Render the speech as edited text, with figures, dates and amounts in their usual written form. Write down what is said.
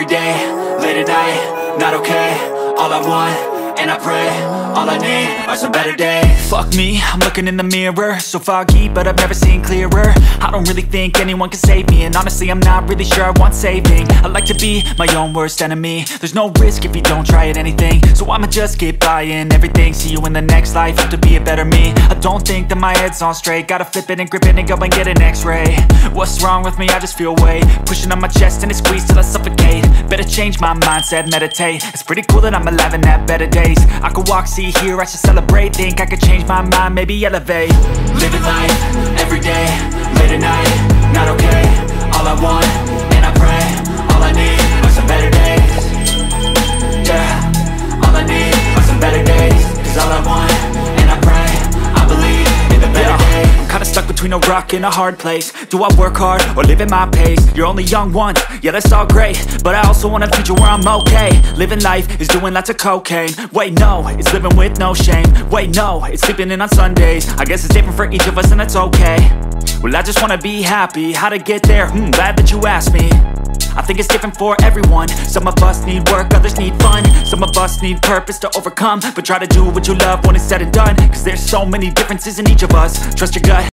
every day, late at night, not okay. All I want, and I pray, all I need are some better days. Fuck me, I'm looking in the mirror, so foggy, but I've never seen clearer. I don't really think anyone can save me, and honestly I'm not really sure I want saving. I like to be my own worst enemy. There's no risk if you don't try at anything, so I'ma just keep buying everything. See you in the next life, have to be a better me. I don't think that my head's on straight, gotta flip it and grip it and go and get an x-ray. What's wrong with me? I just feel weight pushing on my chest and it squeezes till I suffocate. Better change my mindset, meditate. It's pretty cool that I'm alive and have better days. I could walk, see, hear, I should celebrate. Think I could change my mind, maybe elevate. Living life, every day, late at night, not okay. All I want, and I pray, all I need are some better days. Yeah, all I need are some better days. Cause all I want, and I pray, I believe in the better days. I'm kinda stuck between a rock and a hard place. Do I work hard or live at my pace? You're only young once, yeah that's all great, but I also want a future where I'm okay. Living life is doing lots of cocaine. Wait no, it's living with no shame. Wait no, it's sleeping in on Sundays. I guess it's different for each of us and that's okay. Well I just wanna be happy, how to get there? Glad that you asked me. I think it's different for everyone. Some of us need work, others need fun. Some of us need purpose to overcome. But try to do what you love when it's said and done, cause there's so many differences in each of us. Trust your gut.